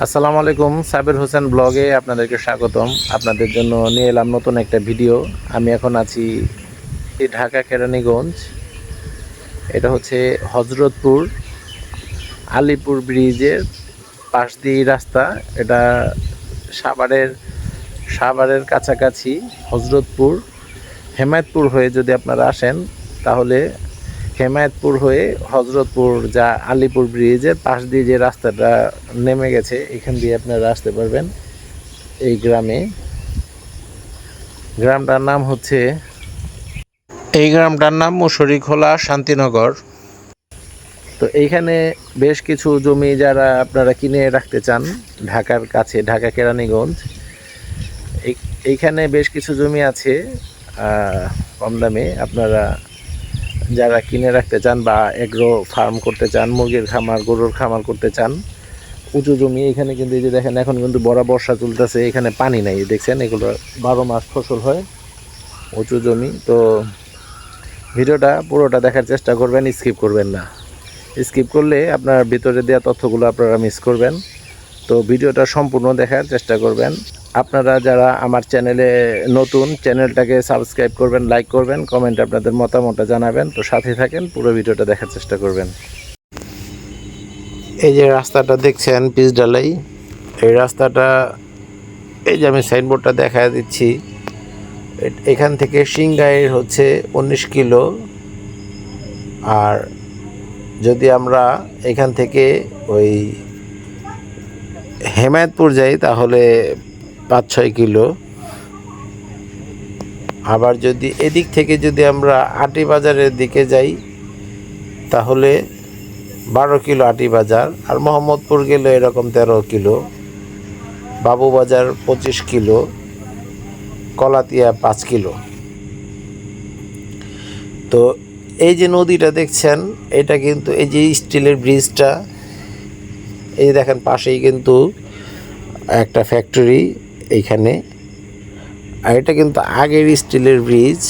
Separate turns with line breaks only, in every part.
আসসালামু আলাইকুম, সাবির হোসেন ব্লগে আপনাদেরকে স্বাগতম। আপনাদের জন্য নিয়ে এলাম নতুন একটা ভিডিও। আমি এখন আছি ঢাকা কেরানীগঞ্জ। এটা হচ্ছে হজরতপুর আলিপুর ব্রিজের পাশ দিয়ে রাস্তা। এটা সাভারের কাছাকাছি হজরতপুর। হেমায়েতপুর হয়ে যদি আপনারা আসেন তাহলে হেমায়েতপুর হয়ে হজরতপুর যা আলিপুর ব্রিজের পাশ দিয়ে যে রাস্তাটা নেমে গেছে, এখান দিয়ে আপনারা আসতে পারবেন এই গ্রামটার নাম হচ্ছে মুশরীখোলা শান্তিনগর। তো এইখানে বেশ কিছু জমি যারা আপনারা কিনে রাখতে চান ঢাকার কাছে, ঢাকা কেরানীগঞ্জ, এইখানে বেশ কিছু জমি আছে কম দামে। আপনারা যারা কিনে রাখতে চান বা এগ্রো ফার্ম করতে চান, মুরগির খামার, গরুর খামার করতে চান, উঁচু জমি। এখানে কিন্তু এই যে দেখেন, এখন কিন্তু বর্ষা চলতেছে, এখানে পানি নাই, দেখছেন এগুলো 12 মাস ফসল হয়, উঁচু জমি। তো ভিডিওটা পুরোটা দেখার চেষ্টা করবেন, স্কিপ করবেন না। স্কিপ করলে আপনার ভিতরে দেওয়া তথ্যগুলো আপনারা মিস করবেন। তো ভিডিওটা সম্পূর্ণ দেখার চেষ্টা করবেন। আপনারা যারা আমার চ্যানেলে নতুন, চ্যানেলটাকে সাবস্ক্রাইব করবেন, লাইক করবেন, কমেন্টে আপনাদের মতামতটা জানাবেন। তো সাথে থাকেন, পুরো ভিডিওটা দেখার চেষ্টা করবেন। এই যে রাস্তাটা দেখছেন পিচ ঢালাই, এই রাস্তাটা, এই যে আমি সাইনবোর্ডটা দেখা দিচ্ছি, এখান থেকে সিংগাইর হচ্ছে 19 কিলো। আর যদি আমরা এখান থেকে ওই হেমায়েতপুর যাই তাহলে 5-6 কিলো। আবার যদি এদিক থেকে যদি আমরা আটি বাজারের দিকে যাই তাহলে 12 কিলো আটি বাজার। আর মোহাম্মদপুর গেলে এরকম 13 kilo, Babubazar 25 kilo, Kalatia 5 kilo. তো এই যে নদীটা দেখছেন, এটা কিন্তু এই যে স্টিলের ব্রিজটা, এই যে দেখেন পাশেই কিন্তু একটা ফ্যাক্টরি এইখানে। আর এটা কিন্তু আগের স্টিলের ব্রিজ।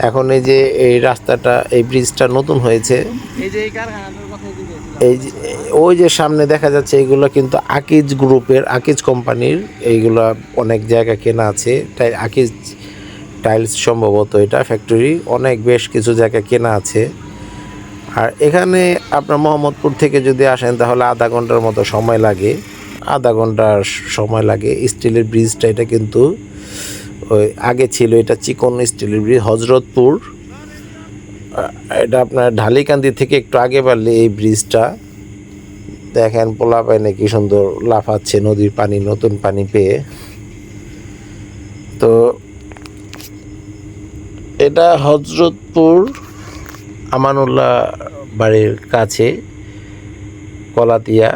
এখন এই যে এই রাস্তাটা, এই ব্রিজটা নতুন হয়েছে। এই যে ওই যে সামনে দেখা যাচ্ছে, এইগুলো কিন্তু আকিজ গ্রুপের, আকিজ কোম্পানির। এইগুলো অনেক জায়গা কেনা আছে, তাই আকিজ টাইলস সম্ভবত এটা ফ্যাক্টরি, অনেক বেশ কিছু জায়গা কেনা আছে। আর এখানে আপনার মোহাম্মদপুর থেকে যদি আসেন তাহলে আধা ঘন্টার মতো সময় লাগে, স্টিলের ব্রিজটা এটা কিন্তু ওই আগে ছিল, এটা চিকন স্টিলের ব্রিজ। হজরতপুর, এটা আপনার ঢালিকান্দি থেকে একটু আগে বাড়লে এই ব্রিজটা দেখেন, পোলা পায় কি সুন্দর লাফাচ্ছে নদীর পানি, নতুন পানি পেয়ে। তো এটা হজরতপুর আমানুল্লাহ বাড়ির কাছে, কলাতিয়া।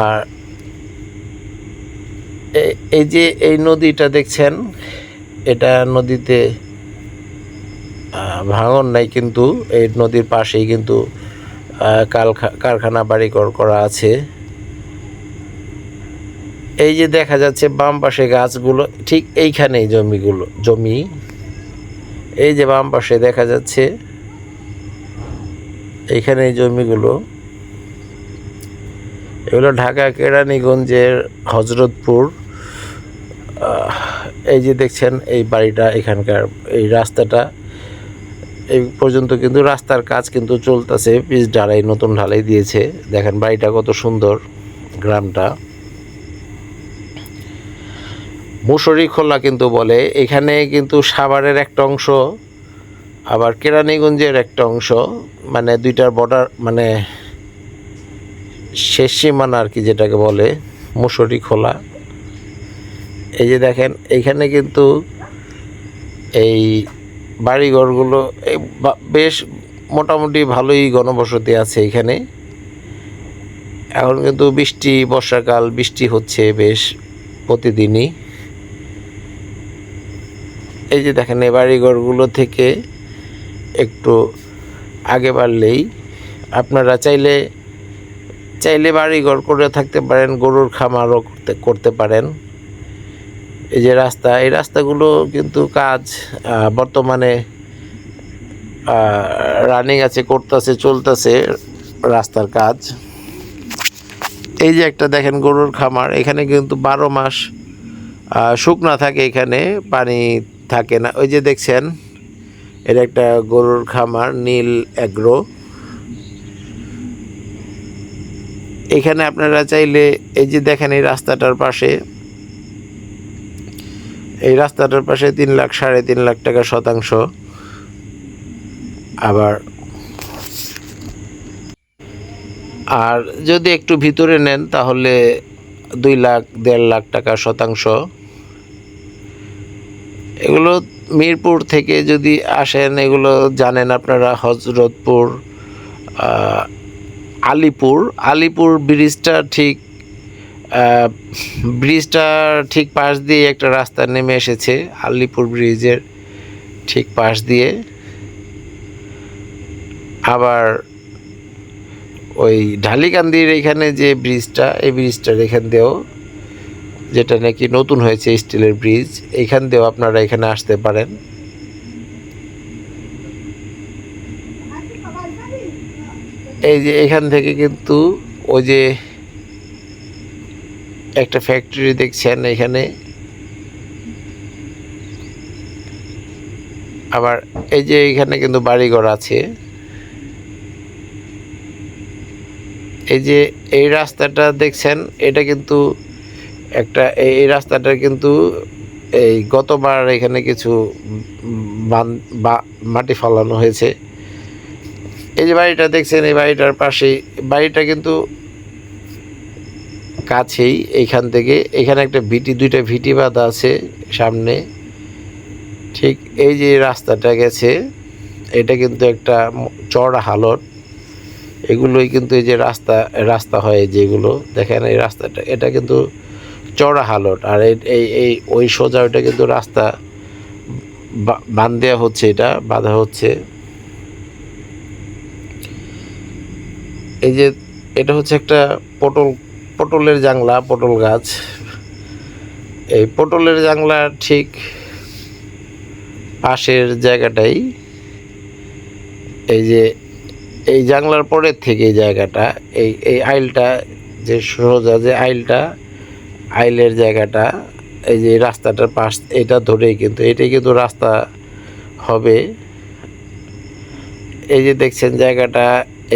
আর এই যে এই নদীটা দেখছেন, এটা নদীতে ভাঙন নাই, কিন্তু এই নদীর পাশেই কিন্তু কারখানা বাড়িঘর করা আছে। এই যে দেখা যাচ্ছে বাম পাশে গাছগুলো, ঠিক এইখানেই জমি। এই যে বাম পাশে দেখা যাচ্ছে, এইখানে এই জমিগুলো, এগুলো ঢাকা কেরানীগঞ্জের হজরতপুর। এই যে দেখছেন এই বাড়িটা, এখানকার এই রাস্তাটা এই পর্যন্ত কিন্তু রাস্তার কাজ কিন্তু চলতেছে, পিচ ঢালাই, নতুন ঢালাই দিয়েছে। দেখেন বাড়িটা কত সুন্দর। গ্রামটা মুশরীখোলা কিন্তু বলে, এখানে কিন্তু সাভারের একটা অংশ, আবার কেরানীগঞ্জের একটা অংশ, মানে দুইটার বর্ডার, মানে শেষ সীমানা আর কি, যেটাকে বলে মুশরীখোলা। এই যে দেখেন এইখানে কিন্তু এই বাড়িঘরগুলো বেশ মোটামুটি ভালোই ঘনবসতি আছে এখানে। এখন কিন্তু বর্ষাকাল, বৃষ্টি হচ্ছে বেশ প্রতিদিনই। এই যে দেখেন এই বাড়িঘরগুলো থেকে একটু আগে বাড়লেই আপনারা চাইলে বাড়িঘর করে থাকতে পারেন, গরুর খামারও করতে পারেন। এই যে রাস্তা, এই রাস্তাগুলো কিন্তু কাজ বর্তমানে রানিং আছে, চলতেছে। রাস্তার কাজ। এই যে একটা দেখেন গরুর খামার, এখানে কিন্তু 12 মাস শুকনা থাকে, এখানে পানি থাকে না। ওই যে দেখছেন এটা একটা গরুর খামার, নীল এগ্রো। এখানে আপনারা চাইলে এই যে দেখেন এই রাস্তাটার পাশে, এই রাস্তাটার পাশে 3 লাখ 3.5 লাখ টাকা শতাংশ। আবার আর যদি একটু ভিতরে নেন তাহলে 2 লাখ 1.5 লাখ টাকা শতাংশ। এগুলো মিরপুর থেকে যদি আসেন, এগুলো জানেন আপনারা, হজরতপুর, আলিপুর ব্রিজটার ঠিক পাশ দিয়ে একটা রাস্তা নেমে এসেছে, আলিপুর ব্রিজের ঠিক পাশ দিয়ে। আবার ওই ঢালিকান্দির এখানে যে ব্রিজটা, এই ব্রিজটার এখান দিয়েও, যেটা নাকি নতুন হয়েছে স্টিলের ব্রিজ, এখান দিয়েও আপনারা এখানে আসতে পারেন। এই যে এখান থেকে কিন্তু ওই যে একটা ফ্যাক্টরি দেখছেন এখানে। আবার এই যে এখানে কিন্তু বাড়িঘর আছে। এই যে এই রাস্তাটা দেখছেন, এটা কিন্তু একটা, এই রাস্তাটা কিন্তু এই গতবার এখানে কিছু মাটি ফালানো হয়েছে। এই যে বাড়িটা দেখছেন, এই বাড়িটার পাশেই, বাড়িটা কিন্তু কাছেই এইখান থেকে। এখানে একটা দুইটা ভিটি বাঁধা আছে সামনে। ঠিক এই যে রাস্তাটা গেছে, এটা কিন্তু একটা চড়া হালট। এগুলোই কিন্তু এই যে রাস্তা হয় যেগুলো দেখেন, এই রাস্তাটা, এটা কিন্তু চড়া হালট। আর এই ওই সোজা ওইটা কিন্তু রাস্তা বাঁধ দেওয়া হচ্ছে, এটা বাঁধা হচ্ছে। এই যে এটা হচ্ছে একটা পটলের জাংলা, পটল গাছ। এই পটলের জাংলা ঠিক পাশের জায়গাটাই, এই যে এই জাংলার পরের থেকে এই জায়গাটা, এই আইলটা, যে সোজা যে আইলের জায়গাটা, এই যে রাস্তাটার পাশ, এটা ধরেই কিন্তু, এটাই কিন্তু রাস্তা হবে। এই যে দেখছেন জায়গাটা,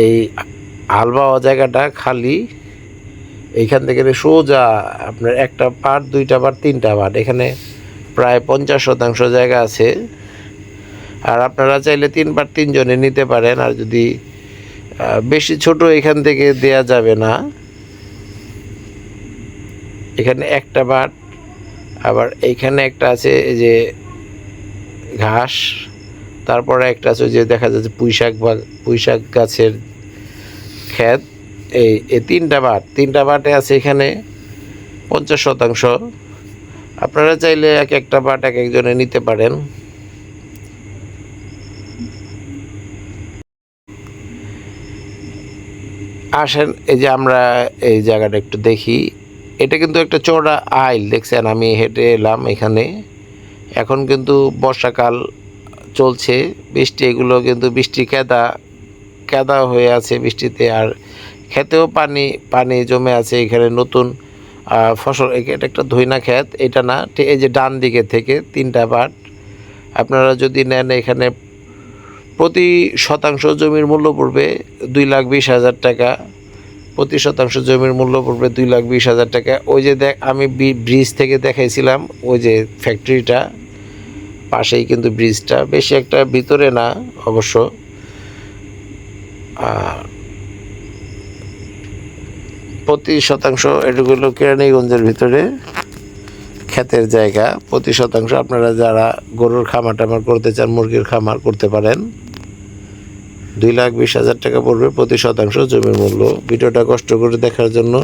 এই হালবাওয়া জায়গাটা খালি। এইখান থেকে সোজা আপনার একটা পার্ট, 2টা পার্ট, 3টা পার্ট, এখানে প্রায় 50% জায়গা আছে। আর আপনারা চাইলে 3 পার্ট 3 জনে নিতে পারেন। আর যদি বেশি ছোট এখান থেকে দেয়া যাবে না। এখানে একটা পার্ট, আবার এইখানে একটা আছে এই যে ঘাস, তারপরে একটা আছে যে দেখা যাচ্ছে পুঁইশাক গাছের ক্ষেত। এই 3টা পার্টে আছে এখানে 50%। আপনারা চাইলে একটা পার্ট একজনে নিতে পারেন। আসেন, এই যে আমরা এই জায়গাটা একটু দেখি। এটা কিন্তু একটা চওড়া আইল দেখছেন, আমি হেঁটে এলাম এখানে। এখন কিন্তু বর্ষাকাল চলছে, বৃষ্টি, এগুলো কিন্তু বৃষ্টি কাদা হয়ে আছে বৃষ্টিতে। আর খেতেও পানি জমে আছে এখানে। নতুন ফসল, এটা একটা ধইনা ক্ষেত, এটা না, ঠিক এই যে ডান দিকে থেকে 3টা পার্ট। আপনারা যদি নেন, এখানে প্রতি শতাংশ জমির মূল্য পড়বে 2,20,000 টাকা। প্রতি শতাংশ জমির মূল্য পড়বে 2,20,000 টাকা। ওই যে আমি ব্রিজ থেকে দেখাইছিলাম, ওই যে ফ্যাক্টরিটা পাশেই কিন্তু ব্রিজটা, বেশি একটা ভিতরে না অবশ্য। প্রতি শতাংশ, এগুলো কেরানীগঞ্জের ভিতরে ক্ষেতের জায়গা। প্রতি শতাংশ আপনারা যারা গরুর খামার টামার করতে চান, মুরগির খামার করতে পারেন। 2,20,000 টাকা পড়বে প্রতি শতাংশ জমির মূল্য। ভিডিওটা কষ্ট করে দেখার জন্য